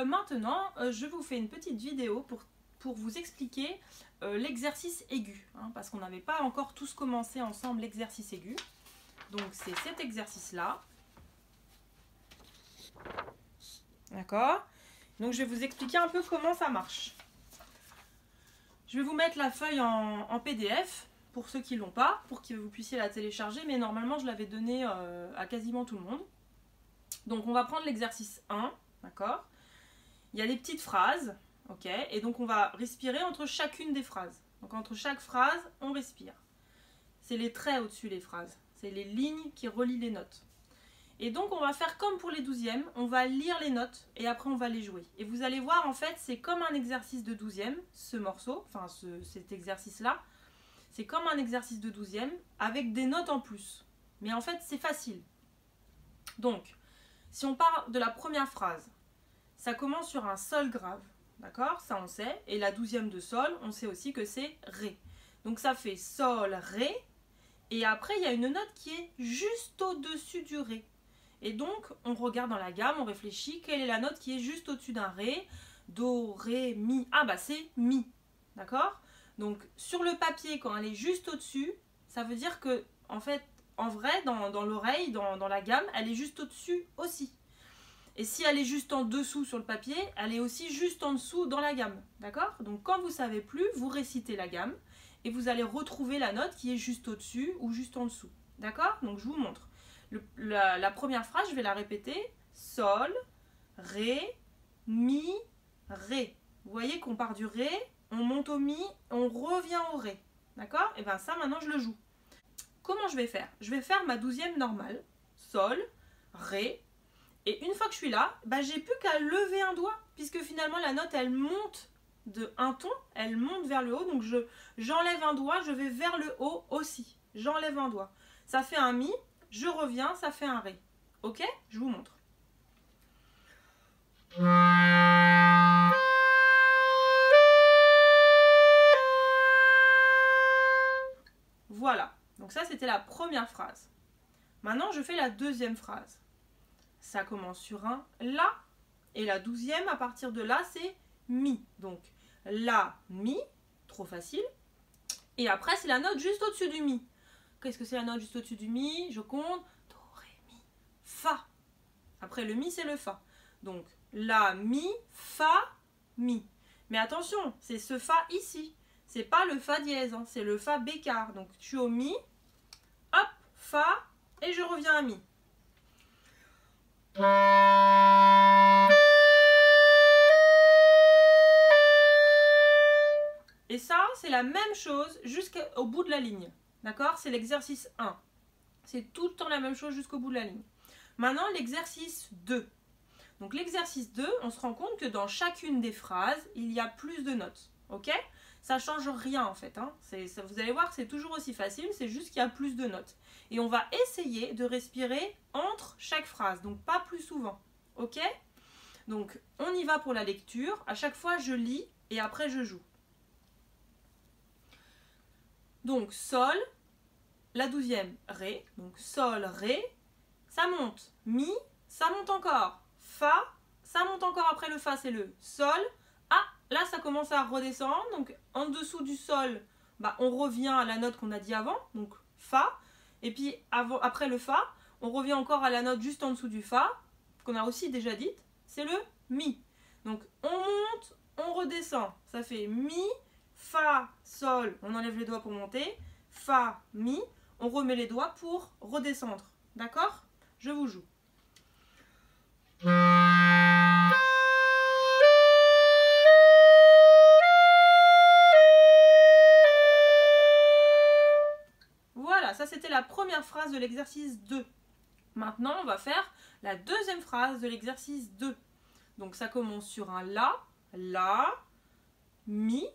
maintenant, je vous fais une petite vidéo pour vous expliquer l'exercice aigu, hein, parce qu'on n'avait pas encore tous commencé ensemble l'exercice aigu. Donc c'est cet exercice-là. D'accord? Donc je vais vous expliquer un peu comment ça marche. Je vais vous mettre la feuille en PDF pour ceux qui ne l'ont pas, pour que vous puissiez la télécharger, mais normalement je l'avais donnée à quasiment tout le monde. Donc on va prendre l'exercice 1, d'accord? Il y a des petites phrases, ok? Et donc on va respirer entre chacune des phrases. Donc entre chaque phrase, on respire. C'est les traits au-dessus les phrases, c'est les lignes qui relient les notes. Et donc on va faire comme pour les 12e, on va lire les notes et après on va les jouer. Et vous allez voir, en fait, c'est comme un exercice de 12e, ce morceau, enfin cet exercice-là. C'est comme un exercice de 12e avec des notes en plus. Mais en fait, c'est facile. Donc, si on part de la première phrase, ça commence sur un sol grave, d'accord? Ça on sait. Et la 12e de sol, on sait aussi que c'est ré. Donc ça fait sol, ré. Et après, il y a une note qui est juste au-dessus du ré. Et donc, on regarde dans la gamme, on réfléchit, quelle est la note qui est juste au-dessus d'un ré? Do, ré, mi. Ah bah c'est mi, d'accord? Donc, sur le papier, quand elle est juste au-dessus, ça veut dire que, en fait, en vrai, dans l'oreille, dans la gamme, elle est juste au-dessus aussi. Et si elle est juste en dessous sur le papier, elle est aussi juste en dessous dans la gamme, d'accord? Donc, quand vous ne savez plus, vous récitez la gamme et vous allez retrouver la note qui est juste au-dessus ou juste en dessous, d'accord? Donc, je vous montre. La première phrase, je vais la répéter. Sol, ré, mi, ré. Vous voyez qu'on part du ré, on monte au mi, on revient au ré. D'accord? Et bien ça, maintenant, je le joue. Comment je vais faire? Je vais faire ma 12e normale. Sol, ré. Et une fois que je suis là, bah, j'ai plus qu'à lever un doigt. Puisque finalement, la note, elle monte de un ton. Elle monte vers le haut. Donc, j'enlève un doigt, je vais vers le haut aussi. J'enlève un doigt. Ça fait un mi. Je reviens, ça fait un ré. Ok? Je vous montre. Voilà. Donc ça, c'était la première phrase. Maintenant, je fais la deuxième phrase. Ça commence sur un la. Et la 12e, à partir de là, c'est mi. Donc, la, mi. Trop facile. Et après, c'est la note juste au-dessus du mi. Qu'est-ce que c'est la note juste au-dessus du mi? Je compte. Do, ré, mi, fa. Après le mi, c'est le fa. Donc, la, mi, fa, mi. Mais attention, c'est ce fa ici. C'est pas le fa dièse, hein, c'est le fa bécard. Donc, je suis au mi, hop, fa, et je reviens à mi. Et ça, c'est la même chose jusqu'au bout de la ligne. D'accord? C'est l'exercice 1. C'est tout le temps la même chose jusqu'au bout de la ligne. Maintenant, l'exercice 2. Donc, l'exercice 2, on se rend compte que dans chacune des phrases, il y a plus de notes. Ok? Ça ne change rien en fait. Hein. Vous allez voir que c'est toujours aussi facile, c'est juste qu'il y a plus de notes. Et on va essayer de respirer entre chaque phrase, donc pas plus souvent. Ok? Donc, on y va pour la lecture. À chaque fois, je lis et après, je joue. Donc, sol, la 12e, ré. Donc, sol, ré. Ça monte. Mi, ça monte encore. Fa, ça monte encore après le fa, c'est le sol. Ah, là, ça commence à redescendre. Donc, en dessous du sol, bah, on revient à la note qu'on a dit avant. Donc, fa. Et puis, après le fa, on revient encore à la note juste en dessous du fa, qu'on a aussi déjà dite. C'est le mi. Donc, on monte, on redescend. Ça fait mi, fa, sol. On enlève les doigts pour monter. Fa, mi. On remet les doigts pour redescendre. D'accord? Je vous joue. Voilà, ça c'était la première phrase de l'exercice 2. Maintenant, on va faire la deuxième phrase de l'exercice 2. Donc ça commence sur un la, mi,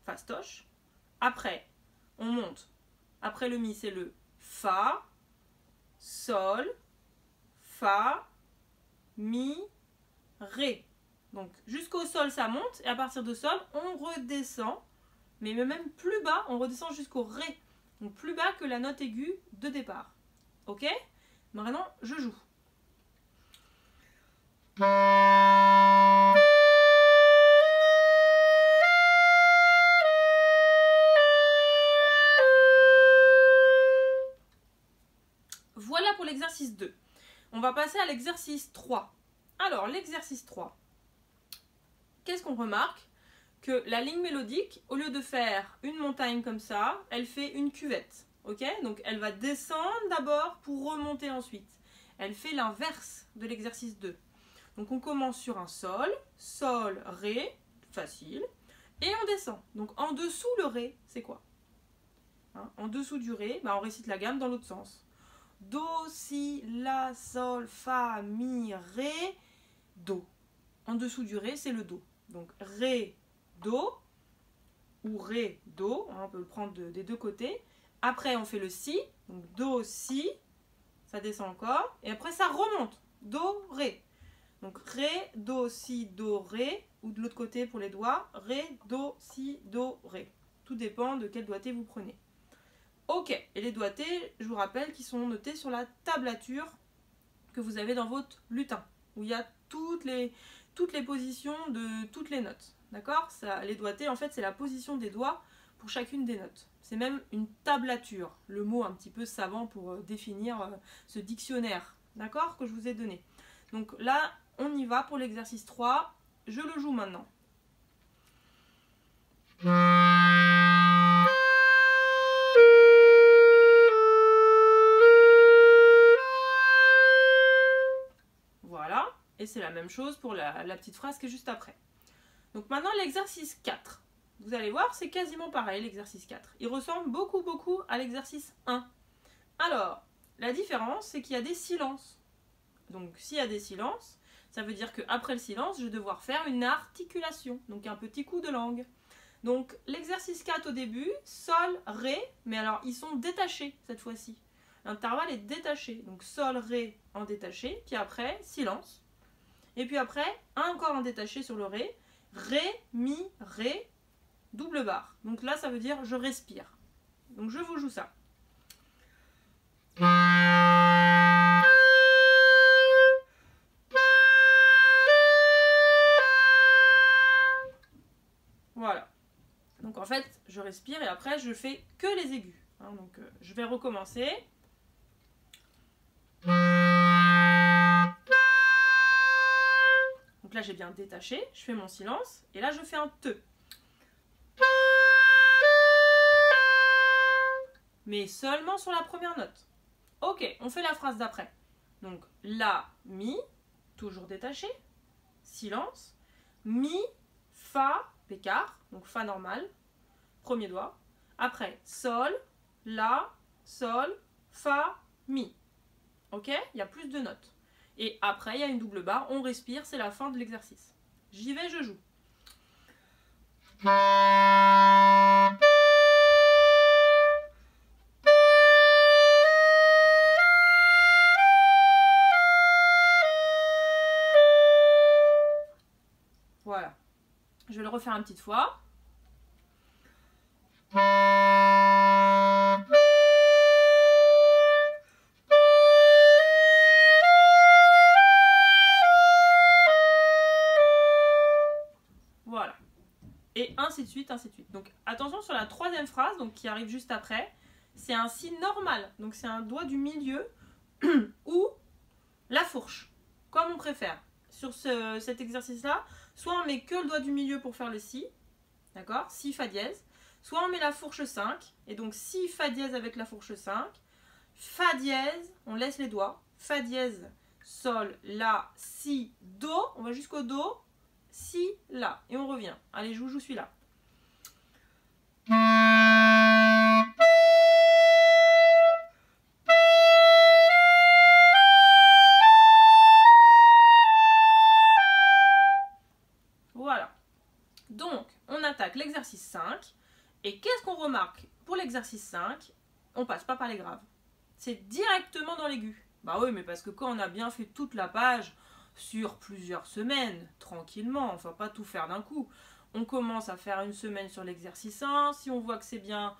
fastoche. Après, on monte. Après le mi, c'est le fa, sol, fa, mi, ré. Donc jusqu'au sol, ça monte. Et à partir de sol, on redescend. Mais même plus bas, on redescend jusqu'au ré. Donc plus bas que la note aiguë de départ. Ok? Maintenant, je joue. l'exercice 2. On va passer à l'exercice 3. Alors, l'exercice 3. Qu'est-ce qu'on remarque? Que la ligne mélodique, au lieu de faire une montagne comme ça, elle fait une cuvette. Ok? Donc, elle va descendre d'abord pour remonter ensuite. Elle fait l'inverse de l'exercice 2. Donc, on commence sur un sol, sol, ré, facile, et on descend. Donc, en dessous le ré, c'est quoi? En dessous du ré, on récite la gamme dans l'autre sens. Do, si, la, sol, fa, mi, ré, do. En dessous du ré, c'est le do. Donc, ré, do, ou ré, do, on peut le prendre des deux côtés. Après, on fait le si, donc do, si, ça descend encore, et après, ça remonte, do, ré. Donc, ré, do, si, do, ré, ou de l'autre côté pour les doigts, ré, do, si, do, ré. Tout dépend de quel doigté vous prenez. Ok, et les doigtés, je vous rappelle, qui sont notés sur la tablature que vous avez dans votre lutin, où il y a toutes les positions de toutes les notes. D'accord? Les doigtés, en fait, c'est la position des doigts pour chacune des notes. C'est même une tablature, le mot un petit peu savant pour définir ce dictionnaire, d'accord, que je vous ai donné. Donc là, on y va pour l'exercice 3. Je le joue maintenant. Voilà, et c'est la même chose pour la petite phrase qui est juste après. Donc maintenant l'exercice 4. Vous allez voir, c'est quasiment pareil l'exercice 4. Il ressemble beaucoup à l'exercice 1. Alors, la différence, c'est qu'il y a des silences. Donc s'il y a des silences, ça veut dire qu'après le silence, je vais devoir faire une articulation, donc un petit coup de langue. Donc l'exercice 4 au début, sol, ré, mais alors ils sont détachés cette fois-ci. L'intervalle est détaché, donc sol, ré en détaché, puis après silence. Et puis après, encore en détaché sur le ré, ré, mi, ré, double barre. Donc là, ça veut dire je respire. Donc je vous joue ça. Voilà. Donc en fait, je respire et après, je fais que les aigus. Donc je vais recommencer. Donc là, j'ai bien détaché, je fais mon silence, et là, je fais un te. Mais seulement sur la première note. Ok, on fait la phrase d'après. Donc, la, mi, toujours détaché, silence, mi, fa, pécard, donc fa normal, premier doigt. Après, sol, la, sol, fa, mi. Ok, il y a plus de notes. Et après, il y a une double barre, on respire, c'est la fin de l'exercice. J'y vais, je joue. Voilà. Je vais le refaire une petite fois. Voilà. Et ainsi de suite, ainsi de suite. Donc attention sur la troisième phrase, donc qui arrive juste après, c'est un si normal. Donc c'est un doigt du milieu ou la fourche, comme on préfère. Sur cet exercice-là, soit on met que le doigt du milieu pour faire le si, d'accord, si, fa dièse, soit on met la fourche 5, et donc si, fa dièse avec la fourche 5, fa dièse, on laisse les doigts, fa dièse, sol, la, si, do, on va jusqu'au do, si, la, et on revient. Allez, je vous joue celui-là. Voilà. Donc, on attaque l'exercice 5. Et qu'est-ce qu'on remarque pour l'exercice 5? On passe pas par les graves. C'est directement dans l'aigu. Bah oui, mais parce que quand on a bien fait toute la page sur plusieurs semaines, tranquillement, enfin pas tout faire d'un coup, on commence à faire une semaine sur l'exercice 1. Si on voit que c'est bien,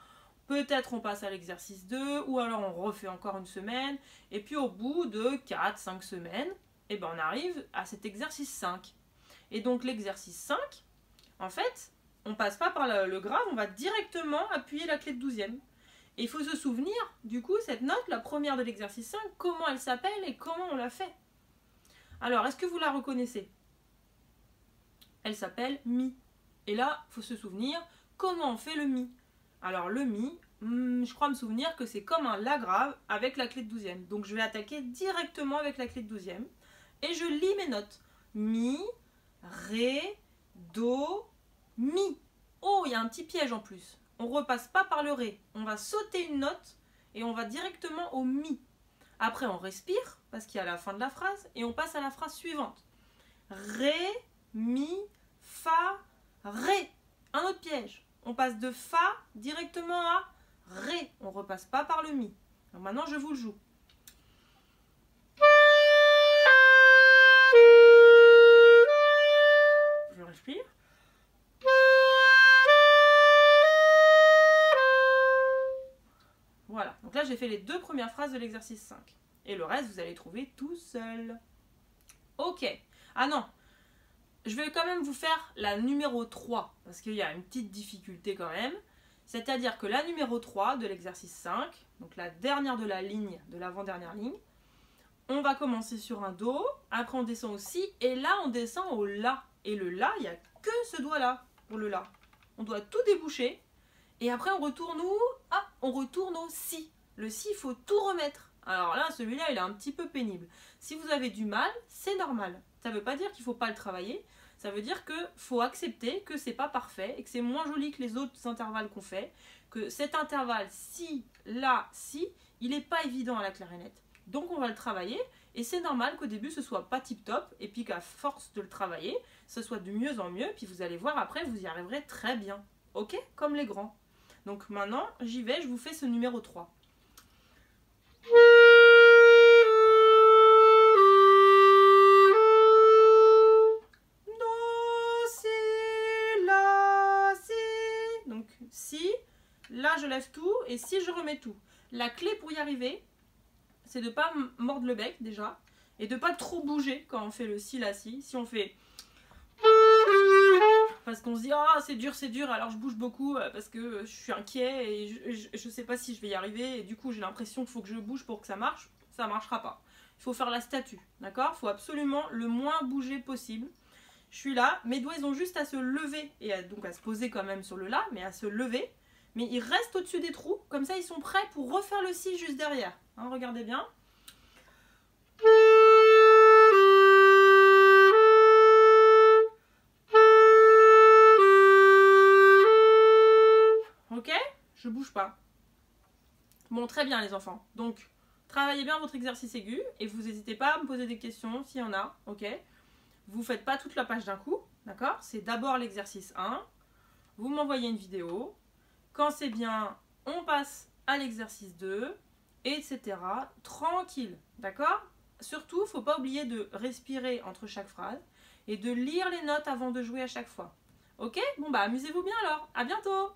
peut-être on passe à l'exercice 2, ou alors on refait encore une semaine. Et puis au bout de 4-5 semaines, eh ben on arrive à cet exercice 5. Et donc l'exercice 5, en fait, on passe pas par le grave, on va directement appuyer la clé de 12e. Et il faut se souvenir, du coup, cette note, la première de l'exercice 5, comment elle s'appelle et comment on la fait. Alors, est-ce que vous la reconnaissez? Elle s'appelle Mi. Et là, il faut se souvenir comment on fait le Mi. Alors, le Mi, je crois me souvenir que c'est comme un La grave avec la clé de 12e. Donc, je vais attaquer directement avec la clé de 12e. Et je lis mes notes. Mi, Ré, Do, Mi. Oh, il y a un petit piège en plus. On ne repasse pas par le Ré. On va sauter une note et on va directement au Mi. Après, on respire, parce qu'il y a la fin de la phrase, et on passe à la phrase suivante. Ré, Mi, Fa, Ré. Un autre piège. On passe de Fa directement à Ré. On ne repasse pas par le Mi. Donc maintenant, je vous le joue. Je respire. Voilà, donc là j'ai fait les 2 premières phrases de l'exercice 5. Et le reste, vous allez trouver tout seul. Ok. Ah non, je vais quand même vous faire la numéro 3, parce qu'il y a une petite difficulté quand même. C'est-à-dire que la numéro 3 de l'exercice 5, donc la dernière de la ligne, de l'avant-dernière ligne, on va commencer sur un Do, après on descend au Si, et là on descend au La. Et le La, il n'y a que ce doigt-là pour le La. On doit tout déboucher. Et après, on retourne où? Ah, on retourne au Si. Le Si, il faut tout remettre. Alors là, celui-là, il est un petit peu pénible. Si vous avez du mal, c'est normal. Ça ne veut pas dire qu'il ne faut pas le travailler. Ça veut dire qu'il faut accepter que c'est pas parfait et que c'est moins joli que les autres intervalles qu'on fait. Que cet intervalle Si, La, Si, il n'est pas évident à la clarinette. Donc, on va le travailler. Et c'est normal qu'au début, ce soit pas tip-top. Et puis qu'à force de le travailler, ce soit de mieux en mieux. Puis vous allez voir, après, vous y arriverez très bien. Ok? Comme les grands. Donc maintenant, j'y vais, je vous fais ce numéro 3. Do, Si, La, Si. Donc Si, là je lève tout et Si je remets tout. La clé pour y arriver, c'est de ne pas mordre le bec déjà et de ne pas trop bouger quand on fait le Si, La, Si. Si on fait... Parce qu'on se dit, ah, c'est dur, alors je bouge beaucoup parce que je suis inquiet et je sais pas si je vais y arriver. Et du coup, j'ai l'impression qu'il faut que je bouge pour que ça marche. Ça marchera pas. Il faut faire la statue, d'accord? Il faut absolument le moins bouger possible. Je suis là, mes doigts, ils ont juste à se lever et donc à se poser quand même sur le La, mais à se lever. Mais ils restent au-dessus des trous, comme ça, ils sont prêts pour refaire le Si juste derrière. Hein, regardez bien. Ok? Je bouge pas. Bon, très bien les enfants. Donc, travaillez bien votre exercice aigu et vous n'hésitez pas à me poser des questions s'il y en a, ok? Vous faites pas toute la page d'un coup, d'accord? C'est d'abord l'exercice 1. Vous m'envoyez une vidéo. Quand c'est bien, on passe à l'exercice 2, etc. Tranquille, d'accord? Surtout, il ne faut pas oublier de respirer entre chaque phrase et de lire les notes avant de jouer à chaque fois. Ok? Bon bah amusez-vous bien alors. À bientôt!